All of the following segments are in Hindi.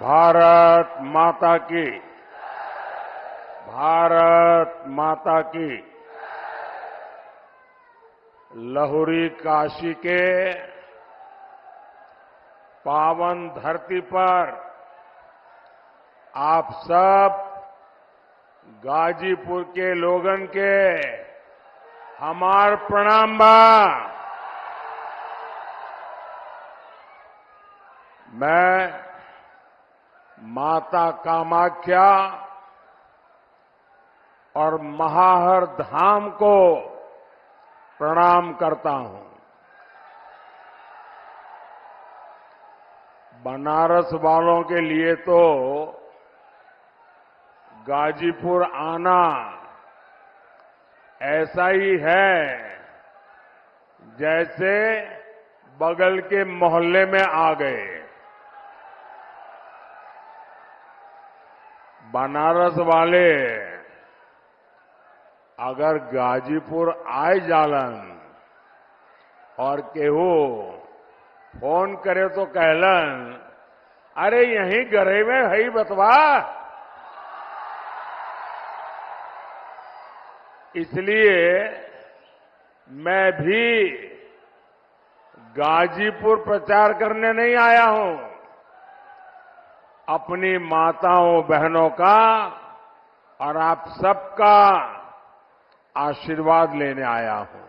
भारत माता की, भारत माता की। लहुरी काशी के पावन धरती पर आप सब गाजीपुर के लोगन के हमार प्रणाम बा। मैं माता कामाख्या और महाहर धाम को प्रणाम करता हूं। बनारस वालों के लिए तो गाजीपुर आना ऐसा ही है जैसे बगल के मोहल्ले में आ गए। बनारस वाले अगर गाजीपुर आए जालन और केहू फोन करे तो कहलन, अरे यहीं गरे में है बतवा। इसलिए मैं भी गाजीपुर प्रचार करने नहीं आया हूं, अपनी माताओं बहनों का और आप सबका आशीर्वाद लेने आया हूं।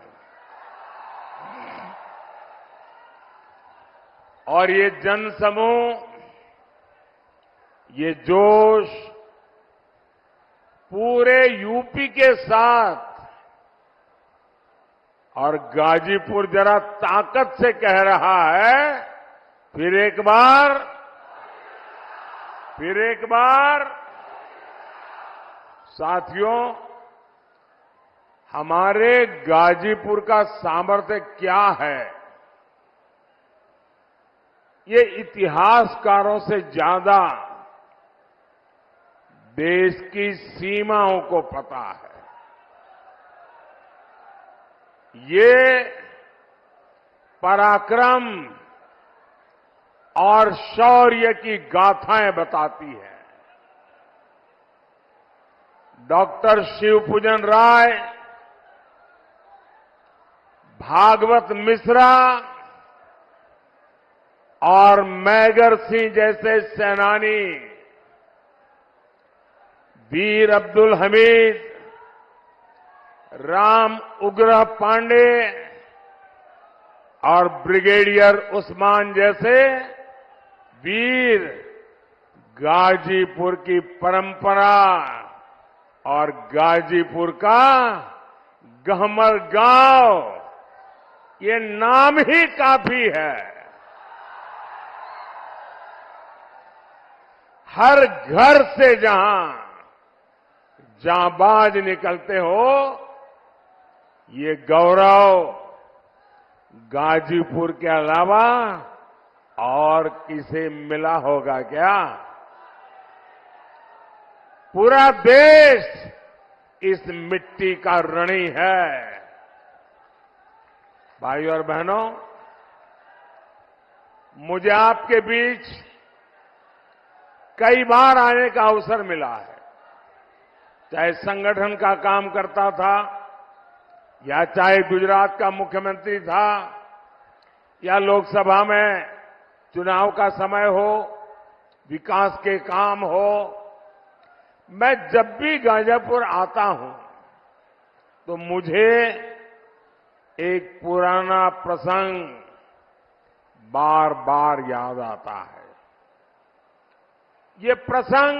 और ये जनसमूह, ये जोश पूरे यूपी के साथ और गाजीपुर जरा ताकत से कह रहा है, फिर एक बार साथियों, हमारे गाजीपुर का सामर्थ्य क्या है, ये इतिहासकारों से ज्यादा देश की सीमाओं को पता है। ये पराक्रम और शौर्य की गाथाएं बताती है। डॉक्टर शिवपूजन राय, भागवत मिश्रा और मैगर सिंह जैसे सेनानी, वीर अब्दुल हमीद, राम उग्रह पांडे और ब्रिगेडियर उस्मान जैसे वीर गाजीपुर की परंपरा और गाजीपुर का गहमर गांव, ये नाम ही काफी है। हर घर से जहां जांबाज निकलते हो, ये गौरव गाजीपुर के अलावा और किसे मिला होगा क्या? पूरा देश इस मिट्टी का ऋणी है। भाइयों और बहनों, मुझे आपके बीच कई बार आने का अवसर मिला है, चाहे संगठन का काम करता था, या चाहे गुजरात का मुख्यमंत्री था, या लोकसभा में चुनाव का समय हो, विकास के काम हो। मैं जब भी गाजीपुर आता हूं तो मुझे एक पुराना प्रसंग बार बार याद आता है। ये प्रसंग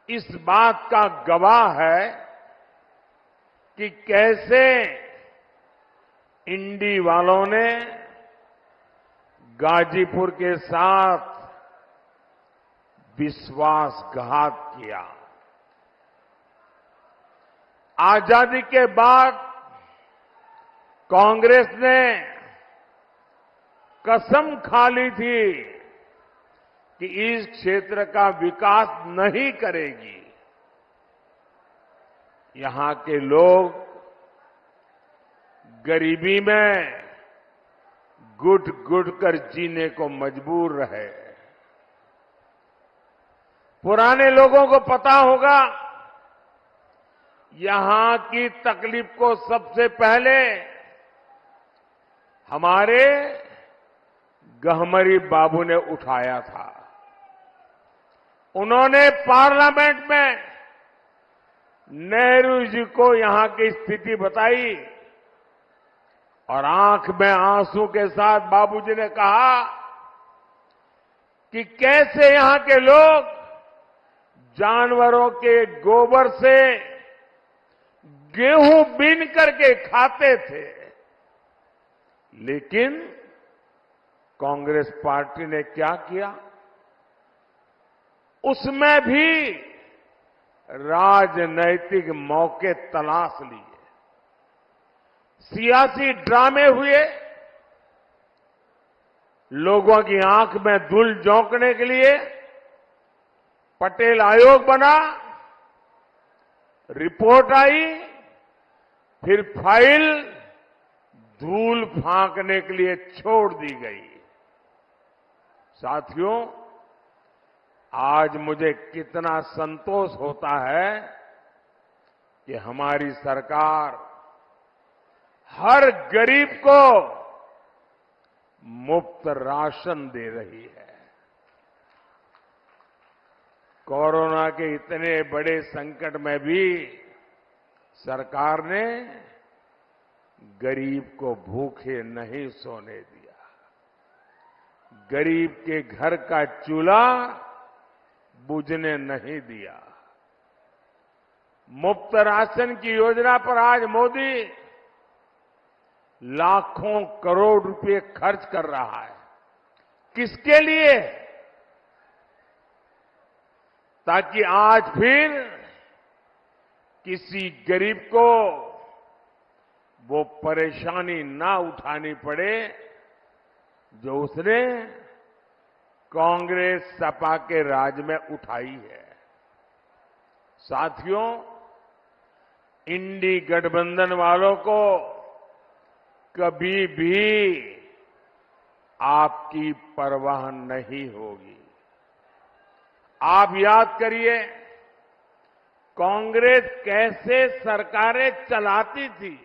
इस बात का गवाह है कि कैसे इंडी वालों ने गाजीपुर के साथ विश्वासघात किया। आजादी के बाद कांग्रेस ने कसम खा ली थी कि इस क्षेत्र का विकास नहीं करेगी। यहां के लोग गरीबी में घुट घुट कर जीने को मजबूर रहे। पुराने लोगों को पता होगा, यहां की तकलीफ को सबसे पहले हमारे गहमरी बाबू ने उठाया था। उन्होंने पार्लियामेंट में नेहरू जी को यहां की स्थिति बताई और आंख में आंसू के साथ बाबूजी ने कहा कि कैसे यहां के लोग जानवरों के गोबर से गेहूं बीन करके खाते थे, लेकिन कांग्रेस पार्टी ने क्या किया, उसमें भी राजनैतिक मौके तलाश लिए, सियासी ड्रामे हुए, लोगों की आंख में धूल झोंकने के लिए पटेल आयोग बना, रिपोर्ट आई, फिर फाइल धूल फांकने के लिए छोड़ दी गई। साथियों, आज मुझे कितना संतोष होता है कि हमारी सरकार हर गरीब को मुफ्त राशन दे रही है। कोरोना के इतने बड़े संकट में भी सरकार ने गरीब को भूखे नहीं सोने दिया, गरीब के घर का चूल्हा बुझने नहीं दिया। मुफ्त राशन की योजना पर आज मोदी लाखों करोड़ रुपए खर्च कर रहा है। किसके लिए? ताकि आज फिर किसी गरीब को वो परेशानी ना उठानी पड़े जो उसने कांग्रेस सपा के राज में उठाई है। साथियों, इंडी गठबंधन वालों को कभी भी आपकी परवाह नहीं होगी। आप याद करिए, कांग्रेस कैसे सरकारें चलाती थी।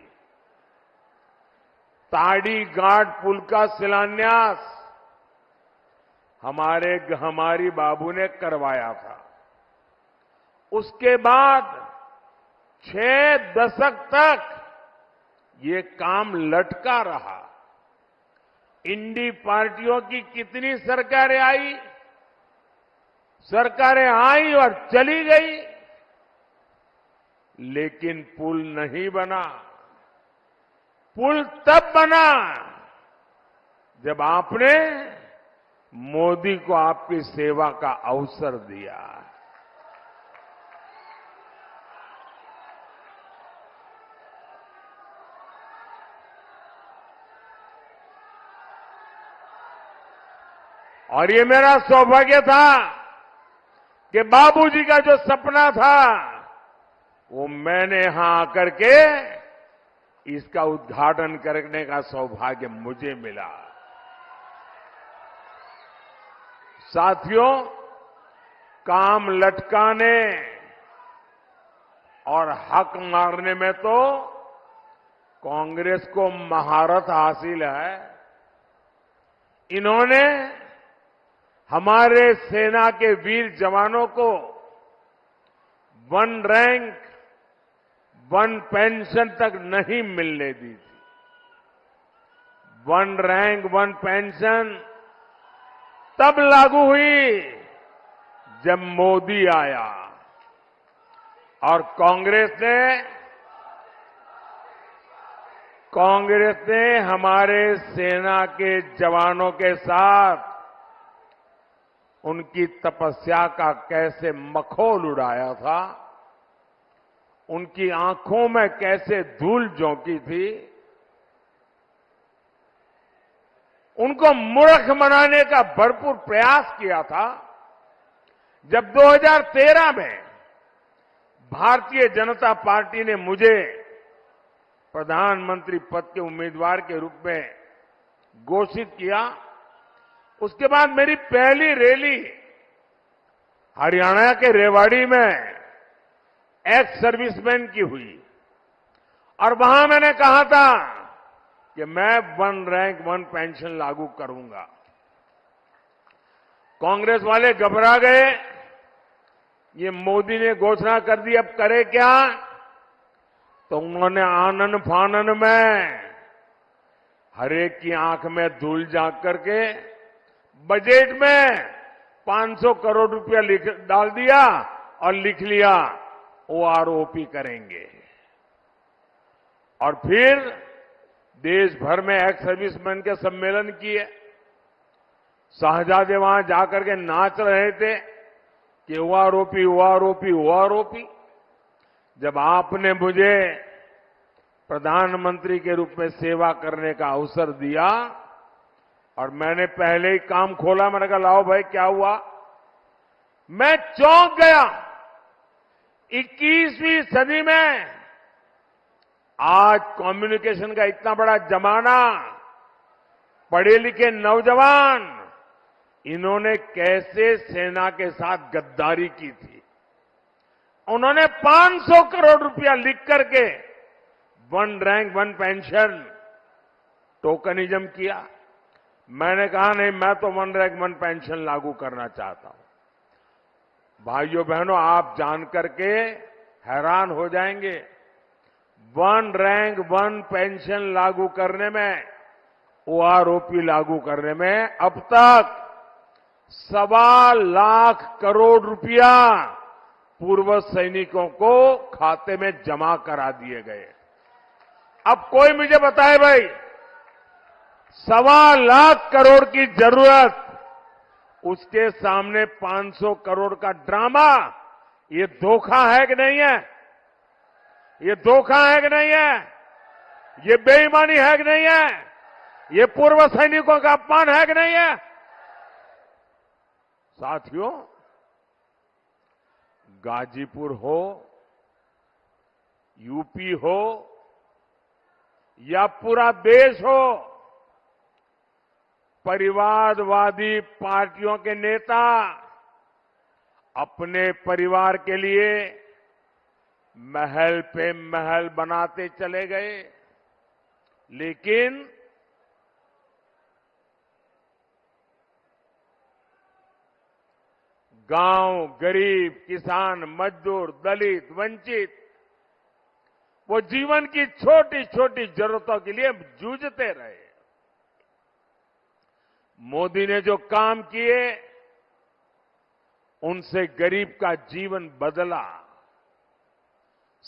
ताड़ी घाट पुल का शिलान्यास हमारी बाबू ने करवाया था। उसके बाद 6 दशक तक ये काम लटका रहा। इंडी पार्टियों की कितनी सरकारें आई, सरकारें आई और चली गई, लेकिन पुल नहीं बना। पुल तब बना जब आपने मोदी को आपकी सेवा का अवसर दिया। और ये मेरा सौभाग्य था कि बाबूजी का जो सपना था वो मैंने यहां आकर के इसका उद्घाटन करने का सौभाग्य मुझे मिला। साथियों, काम लटकाने और हक मारने में तो कांग्रेस को महारत हासिल है। इन्होंने हमारे सेना के वीर जवानों को 1 रैंक 1 पेंशन तक नहीं मिलने दी थी। 1 रैंक 1 पेंशन तब लागू हुई जब मोदी आया और कांग्रेस ने हमारे सेना के जवानों के साथ उनकी तपस्या का कैसे मखौल उड़ाया था, उनकी आंखों में कैसे धूल झोंकी थी, उनको मूर्ख बनाने का भरपूर प्रयास किया था। जब 2013 में भारतीय जनता पार्टी ने मुझे प्रधानमंत्री पद के उम्मीदवार के रूप में घोषित किया, उसके बाद मेरी पहली रैली हरियाणा के रेवाड़ी में एक्स सर्विसमैन की हुई और वहां मैंने कहा था कि मैं वन रैंक वन पेंशन लागू करूंगा। कांग्रेस वाले घबरा गए, ये मोदी ने घोषणा कर दी, अब करे क्या? तो उन्होंने आनन फानन में हरेक की आंख में धूल झांक करके बजट में 500 करोड़ रुपया डाल दिया और लिख लिया ओआरओपी करेंगे। और फिर देश भर में एक्स सर्विसमैन के सम्मेलन किए। शाहजादे वहां जाकर के नाच रहे थे कि ओआरओपी ओआरओपी ओआरओपी। जब आपने मुझे प्रधानमंत्री के रूप में सेवा करने का अवसर दिया और मैंने पहले ही काम खोला, मैंने कहा लाओ भाई क्या हुआ? मैं चौंक गया। 21वीं सदी में आज कम्युनिकेशन का इतना बड़ा जमाना, पढ़े लिखे नौजवान, इन्होंने कैसे सेना के साथ गद्दारी की थी। उन्होंने 500 करोड़ रुपया लिख करके one rank one pension tokenism किया। मैंने कहा नहीं, मैं तो वन रैंक वन पेंशन लागू करना चाहता हूं। भाइयों बहनों, आप जान करके हैरान हो जाएंगे, वन रैंक वन पेंशन लागू करने में, ओआरओपी लागू करने में अब तक 1.25 लाख करोड़ रुपया पूर्व सैनिकों को खाते में जमा करा दिए गए। अब कोई मुझे बताए भाई, 1.25 लाख करोड़ की जरूरत, उसके सामने 500 करोड़ का ड्रामा, ये धोखा है कि नहीं है? ये धोखा है कि नहीं है? ये बेईमानी है कि नहीं है? ये पूर्व सैनिकों का अपमान है कि नहीं है? साथियों, गाजीपुर हो, यूपी हो या पूरा देश हो, परिवारवादी पार्टियों के नेता अपने परिवार के लिए महल पे महल बनाते चले गए, लेकिन गांव, गरीब, किसान, मजदूर, दलित, वंचित, वो जीवन की छोटी छोटी जरूरतों के लिए जूझते रहे। मोदी ने जो काम किए, उनसे गरीब का जीवन बदला।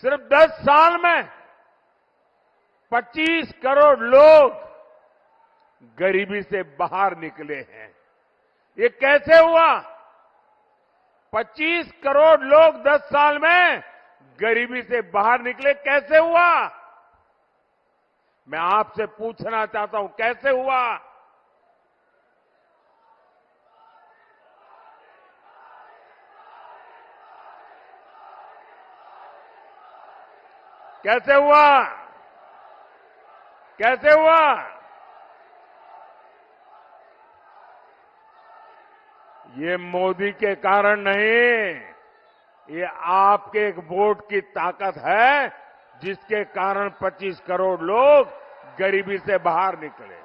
सिर्फ 10 साल में 25 करोड़ लोग गरीबी से बाहर निकले हैं। ये कैसे हुआ? 25 करोड़ लोग 10 साल में गरीबी से बाहर निकले, कैसे हुआ? मैं आपसे पूछना चाहता हूं, कैसे हुआ? कैसे हुआ? कैसे हुआ? ये मोदी के कारण नहीं, ये आपके एक वोट की ताकत है, जिसके कारण 25 करोड़ लोग गरीबी से बाहर निकले।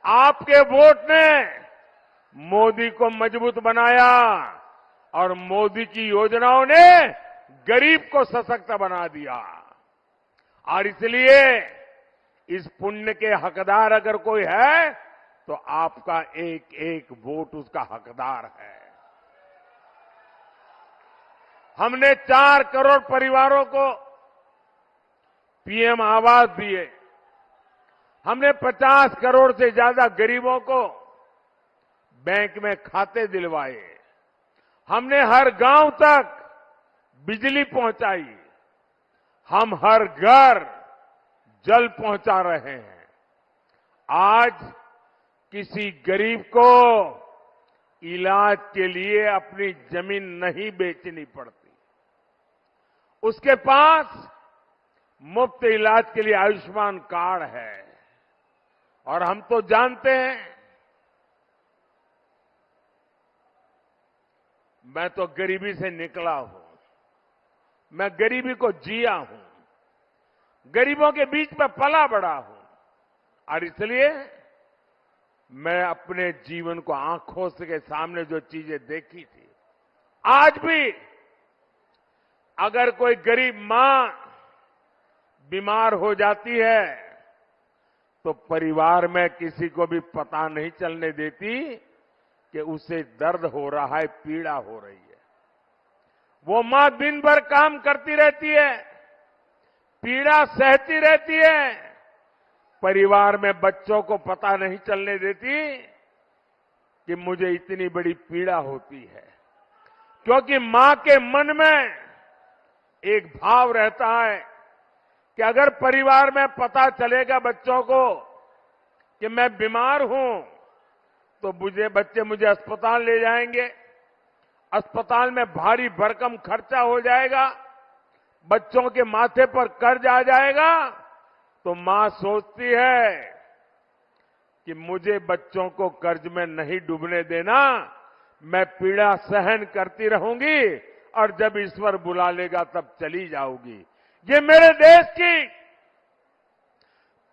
आपके वोट ने मोदी को मजबूत बनाया और मोदी की योजनाओं ने गरीब को सशक्त बना दिया। और इसलिए इस पुण्य के हकदार अगर कोई है, तो आपका एक एक वोट उसका हकदार है। हमने 4 करोड़ परिवारों को पीएम आवास दिए। हमने 50 करोड़ से ज्यादा गरीबों को बैंक में खाते दिलवाए। हमने हर गांव तक बिजली पहुंचाई। हम हर घर जल पहुंचा रहे हैं। आज किसी गरीब को इलाज के लिए अपनी जमीन नहीं बेचनी पड़ती। उसके पास मुफ्त इलाज के लिए आयुष्मान कार्ड है। और हम तो जानते हैं, मैं तो गरीबी से निकला हूं, मैं गरीबी को जिया हूं, गरीबों के बीच में पला बड़ा हूं और इसलिए मैं अपने जीवन को आंखों के सामने जो चीजें देखी थी, आज भी अगर कोई गरीब मां बीमार हो जाती है तो परिवार में किसी को भी पता नहीं चलने देती कि उसे दर्द हो रहा है, पीड़ा हो रही है। वो मां दिन भर काम करती रहती है, पीड़ा सहती रहती है, परिवार में बच्चों को पता नहीं चलने देती कि मुझे इतनी बड़ी पीड़ा होती है, क्योंकि मां के मन में एक भाव रहता है कि अगर परिवार में पता चलेगा बच्चों को कि मैं बीमार हूं तो बच्चे मुझे अस्पताल ले जाएंगे, अस्पताल में भारी भरकम खर्चा हो जाएगा, बच्चों के माथे पर कर्ज आ जाएगा, तो मां सोचती है कि मुझे बच्चों को कर्ज में नहीं डूबने देना, मैं पीड़ा सहन करती रहूंगी और जब ईश्वर बुला लेगा तब चली जाऊंगी। ये मेरे देश की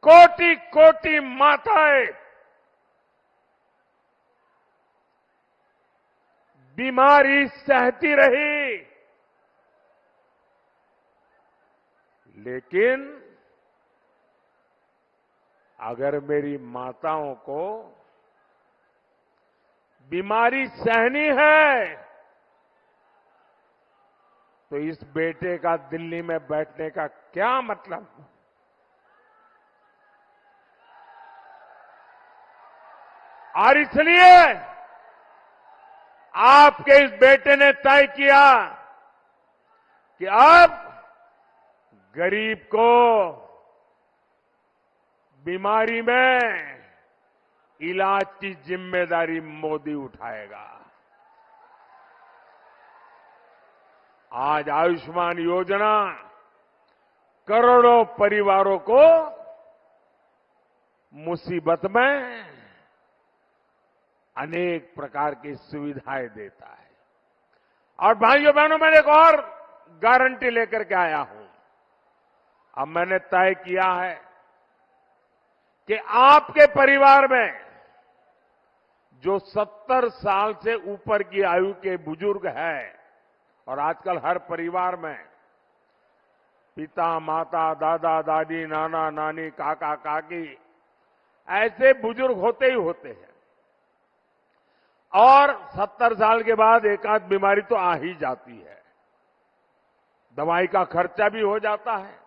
कोटि कोटि माताएं बीमारी सहती रही, लेकिन अगर मेरी माताओं को बीमारी सहनी है तो इस बेटे का दिल्ली में बैठने का क्या मतलब? और इसलिए आपके इस बेटे ने तय किया कि अब गरीब को बीमारी में इलाज की जिम्मेदारी मोदी उठाएगा। आज आयुष्मान योजना करोड़ों परिवारों को मुसीबत में अनेक प्रकार की सुविधाएं देता है। और भाइयों बहनों, मैंने एक और गारंटी लेकर के आया हूं। अब मैंने तय किया है कि आपके परिवार में जो 70 साल से ऊपर की आयु के बुजुर्ग हैं, और आजकल हर परिवार में पिता, माता, दादा, दादी, नाना, नानी, काका, काकी ऐसे बुजुर्ग होते ही होते हैं, और 70 साल के बाद एक आध बीमारी तो आ ही जाती है, दवाई का खर्चा भी हो जाता है।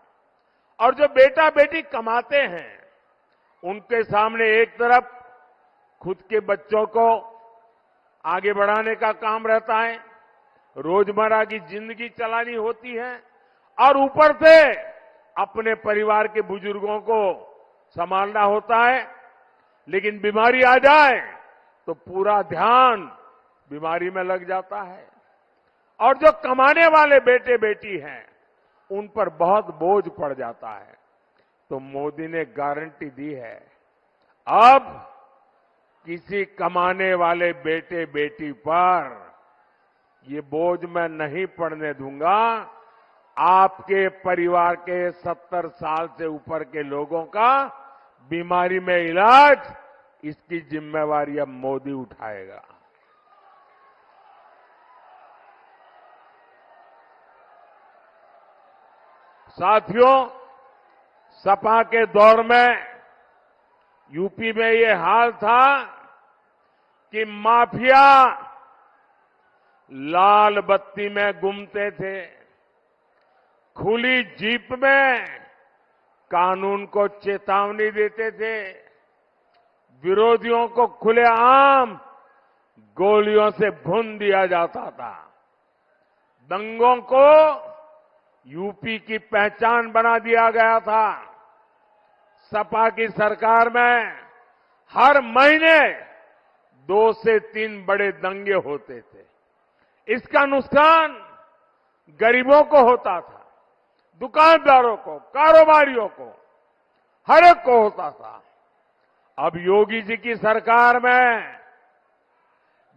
और जो बेटा बेटी कमाते हैं उनके सामने एक तरफ खुद के बच्चों को आगे बढ़ाने का काम रहता है, रोजमर्रा की जिंदगी चलानी होती है, और ऊपर से अपने परिवार के बुजुर्गों को संभालना होता है। लेकिन बीमारी आ जाए तो पूरा ध्यान बीमारी में लग जाता है, और जो कमाने वाले बेटे बेटी हैं उन पर बहुत बोझ पड़ जाता है। तो मोदी ने गारंटी दी है, अब किसी कमाने वाले बेटे बेटी पर ये बोझ मैं नहीं पड़ने दूंगा। आपके परिवार के 70 साल से ऊपर के लोगों का बीमारी में इलाज, इसकी जिम्मेवारी अब मोदी उठाएगा। साथियों, सपा के दौर में यूपी में ये हाल था कि माफिया लाल बत्ती में घूमते थे, खुली जीप में कानून को चेतावनी देते थे, विरोधियों को खुलेआम गोलियों से भून दिया जाता था, दंगों को यूपी की पहचान बना दिया गया था। सपा की सरकार में हर महीने 2 से 3 बड़े दंगे होते थे। इसका नुकसान गरीबों को होता था, दुकानदारों को, कारोबारियों को, हर एक को होता था। अब योगी जी की सरकार में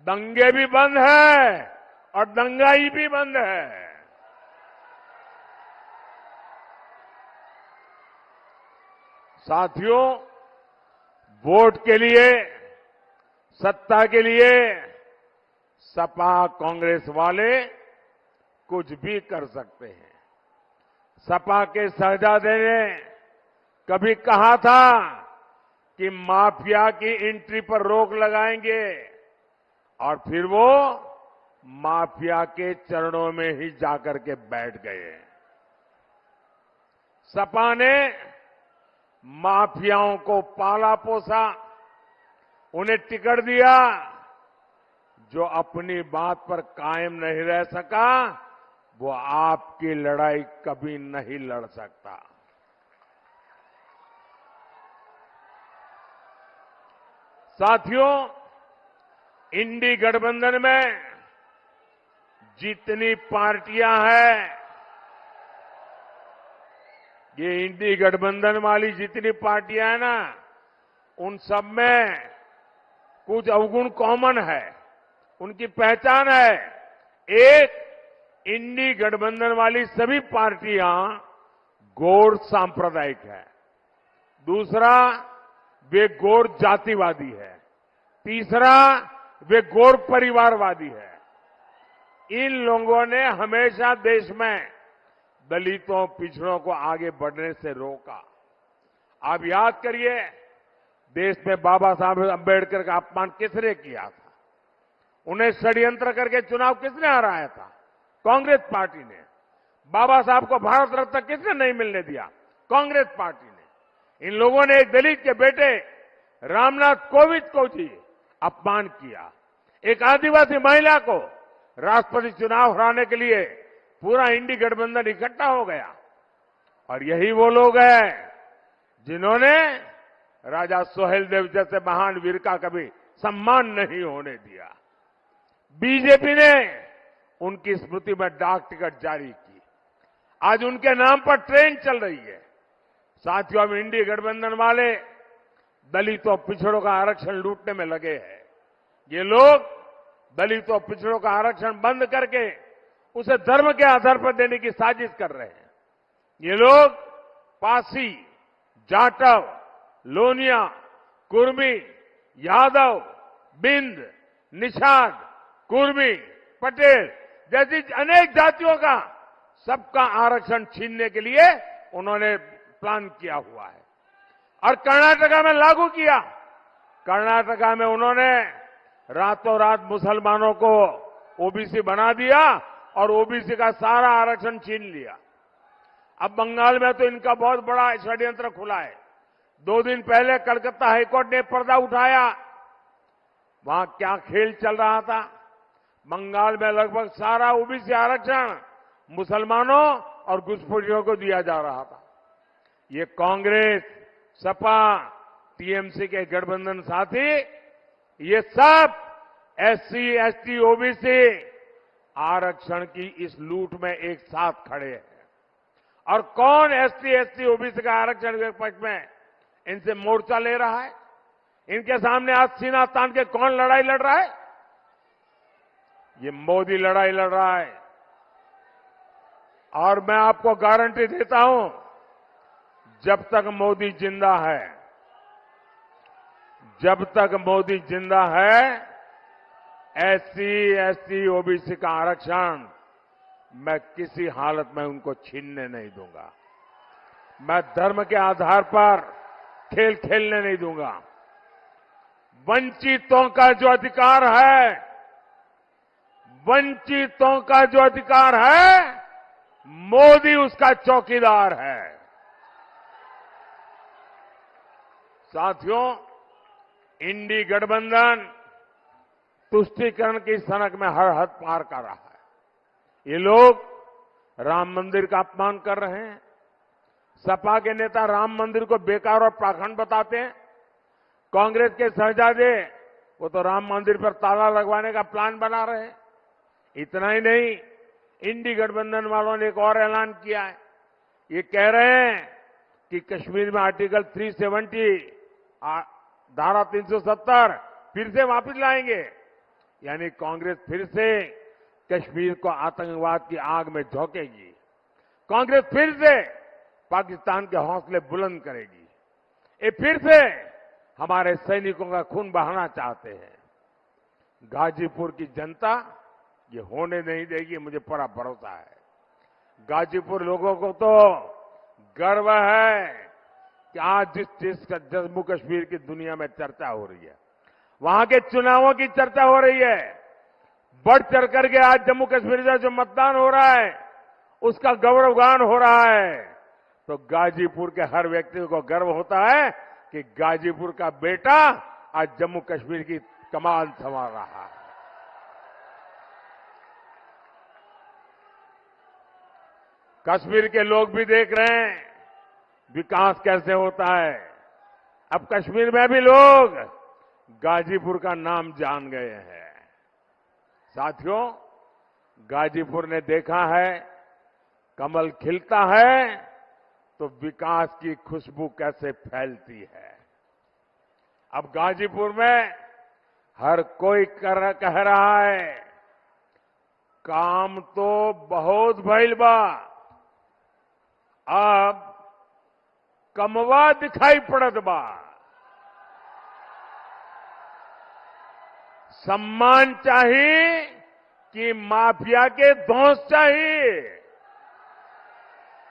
दंगे भी बंद है और दंगाई भी बंद है। साथियों, वोट के लिए, सत्ता के लिए सपा कांग्रेस वाले कुछ भी कर सकते हैं। सपा के शहजादे ने कभी कहा था कि माफिया की एंट्री पर रोक लगाएंगे और फिर वो माफिया के चरणों में ही जाकर के बैठ गए। सपा ने माफियाओं को पाला पोसा, उन्हें टिकट दिया। जो अपनी बात पर कायम नहीं रह सका वो आपकी लड़ाई कभी नहीं लड़ सकता। साथियों, इंडी गठबंधन में जितनी पार्टियां हैं, ये इंडी गठबंधन वाली जितनी पार्टियां हैं ना, उन सब में कुछ अवगुण कॉमन है, उनकी पहचान है। एक, इंडी गठबंधन वाली सभी पार्टियां गौर सांप्रदायिक है। दूसरा, वे गौर जातिवादी है। तीसरा, वे गौर परिवारवादी है। इन लोगों ने हमेशा देश में दलितों, पिछड़ों को आगे बढ़ने से रोका। आप याद करिए, देश में बाबा साहब अंबेडकर का अपमान किसने किया था? उन्हें षड्यंत्र करके चुनाव किसने हराया था? कांग्रेस पार्टी ने। बाबा साहब को भारत रत्न किसने नहीं मिलने दिया? कांग्रेस पार्टी ने। इन लोगों ने एक दलित के बेटे रामनाथ कोविंद को जी अपमान किया। एक आदिवासी महिला को राष्ट्रपति चुनाव हराने के लिए पूरा इंडी गठबंधन इकट्ठा हो गया। और यही वो लोग हैं जिन्होंने राजा सोहेलदेव जैसे महान वीर का कभी सम्मान नहीं होने दिया। बीजेपी ने उनकी स्मृति में डाक टिकट जारी की। आज उनके नाम पर ट्रेन चल रही है। साथियों, अब इंडी गठबंधन वाले दलितों, पिछड़ों का आरक्षण लूटने में लगे हैं। ये लोग दलितों, पिछड़ों का आरक्षण बंद करके उसे धर्म के आधार पर देने की साजिश कर रहे हैं। ये लोग पासी, जाटव, लोनिया, कुर्मी, यादव, बिंद, निषाद, कुर्मी, पटेल जैसी अनेक जातियों का सबका आरक्षण छीनने के लिए उन्होंने प्लान किया हुआ है और कर्नाटका में लागू किया। कर्नाटका में उन्होंने रातों रात मुसलमानों को ओबीसी बना दिया और ओबीसी का सारा आरक्षण छीन लिया। अब बंगाल में तो इनका बहुत बड़ा षड्यंत्र खुला है। 2 दिन पहले कलकत्ता हाईकोर्ट ने पर्दा उठाया। वहां क्या खेल चल रहा था? बंगाल में लगभग सारा ओबीसी आरक्षण मुसलमानों और घुसपैठियों को दिया जा रहा था। ये कांग्रेस, सपा, टीएमसी के गठबंधन साथी ये सब एससी, एसटी, ओबीसी आरक्षण की इस लूट में एक साथ खड़े हैं। और कौन एसटी, एसटी, ओबीसी का आरक्षण के पक्ष में इनसे मोर्चा ले रहा है? इनके सामने आज सीना तान के कौन लड़ाई लड़ रहा है? ये मोदी लड़ाई लड़ रहा है। और मैं आपको गारंटी देता हूं, जब तक मोदी जिंदा है, जब तक मोदी जिंदा है, एससी, एसटी, ओबीसी का आरक्षण मैं किसी हालत में उनको छीनने नहीं दूंगा। मैं धर्म के आधार पर खेल खेलने नहीं दूंगा। वंचितों का जो अधिकार है, वंचितों का जो अधिकार है, मोदी उसका चौकीदार है। साथियों, इंडी गठबंधन तुष्टीकरण की सनक में हर हद पार कर रहा है। ये लोग राम मंदिर का अपमान कर रहे हैं। सपा के नेता राम मंदिर को बेकार और पाखंड बताते हैं। कांग्रेस के शहजादे वो तो राम मंदिर पर ताला लगवाने का प्लान बना रहे हैं। इतना ही नहीं, इंडी गठबंधन वालों ने एक और ऐलान किया है। ये कह रहे हैं कि कश्मीर में आर्टिकल 370, धारा 370 फिर से वापस लाएंगे। यानी कांग्रेस फिर से कश्मीर को आतंकवाद की आग में झोंकेगी। कांग्रेस फिर से पाकिस्तान के हौसले बुलंद करेगी। ये फिर से हमारे सैनिकों का खून बहाना चाहते हैं। गाजीपुर की जनता ये होने नहीं देगी, मुझे पूरा भरोसा है। गाजीपुर लोगों को तो गर्व है कि आज जिस जम्मू कश्मीर की दुनिया में चर्चा हो रही है, वहां के चुनावों की चर्चा हो रही है, बढ़ चढ़ करके आज जम्मू कश्मीर का जो मतदान हो रहा है उसका गौरवगान हो रहा है, तो गाजीपुर के हर व्यक्ति को गर्व होता है कि गाजीपुर का बेटा आज जम्मू कश्मीर की कमान संभाल रहा है। कश्मीर के लोग भी देख रहे हैं विकास कैसे होता है। अब कश्मीर में भी लोग गाजीपुर का नाम जान गए हैं। साथियों, गाजीपुर ने देखा है कमल खिलता है तो विकास की खुशबू कैसे फैलती है। अब गाजीपुर में हर कोई कह रहा है काम तो बहुत भइल बा, अब कमवा दिखाई पड़त बा। सम्मान चाहिए कि माफिया के धौंस चाहिए।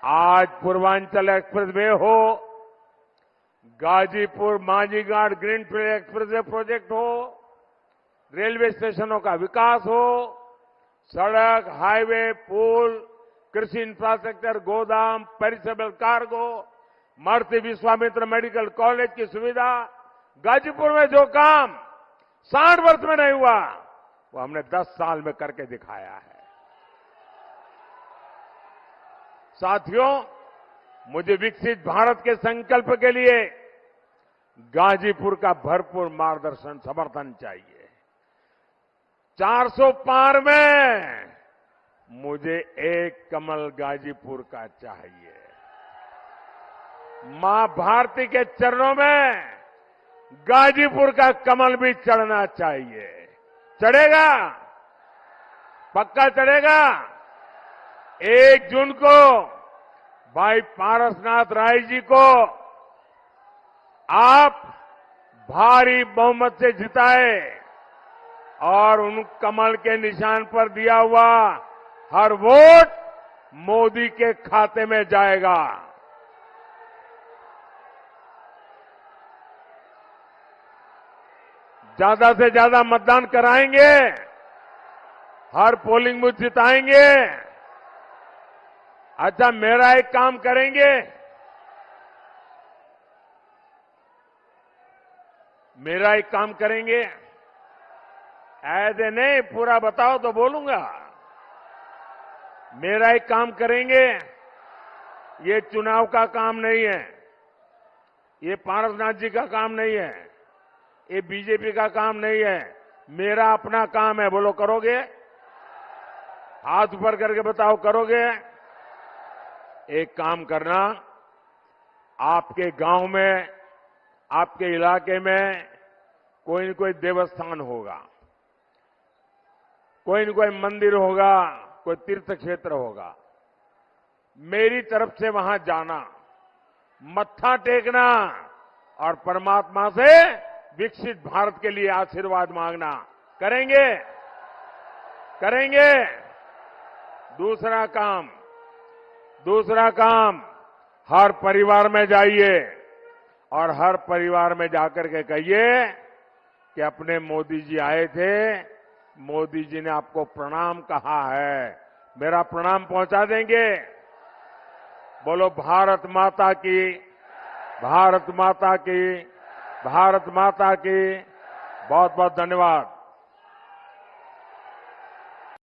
आज पूर्वांचल एक्सप्रेस वे हो, Ghazipur Manjhighat greenfield expressway project हो, रेलवे स्टेशनों का विकास हो, सड़क, हाईवे, पुल, कृषि इंफ्रास्ट्रक्चर, गोदाम, पेरिसेबल कार्गो, महर्षि विश्वामित्र मेडिकल कॉलेज की सुविधा, गाजीपुर में जो काम 60 वर्ष में नहीं हुआ वो हमने 10 साल में करके दिखाया है। साथियों, मुझे विकसित भारत के संकल्प के लिए गाजीपुर का भरपूर मार्गदर्शन समर्थन चाहिए। 400 पार में मुझे एक कमल गाजीपुर का चाहिए। मां भारती के चरणों में गाजीपुर का कमल भी चढ़ना चाहिए। चढ़ेगा? पक्का चढ़ेगा? 1 जून को भाई पारसनाथ राय जी को आप भारी बहुमत से जिताए और उन कमल के निशान पर दिया हुआ हर वोट मोदी के खाते में जाएगा। ज्यादा से ज्यादा मतदान कराएंगे, हर पोलिंग बूथ जिताएंगे। अच्छा, मेरा एक काम करेंगे, ऐसे नहीं पूरा बताओ तो बोलूंगा। मेरा एक काम करेंगे, ये चुनाव का काम नहीं है, ये पारसनाथ जी का काम नहीं है, ये बीजेपी का काम नहीं है, मेरा अपना काम है। बोलो करोगे? हाथ ऊपर करके बताओ करोगे? एक काम करना, आपके गांव में, आपके इलाके में कोई न कोई देवस्थान होगा, कोई न कोई मंदिर होगा, कोई तीर्थ क्षेत्र होगा। मेरी तरफ से वहां जाना, मत्था टेकना और परमात्मा से विकसित भारत के लिए आशीर्वाद मांगना। करेंगे? करेंगे? दूसरा काम, हर परिवार में जाइए और हर परिवार में जाकर के कहिए कि अपने मोदी जी आए थे, मोदी जी ने आपको प्रणाम कहा है, मेरा प्रणाम पहुंचा देंगे। बोलो भारत माता की, भारत माता की, भारत माता की। बहुत बहुत धन्यवाद।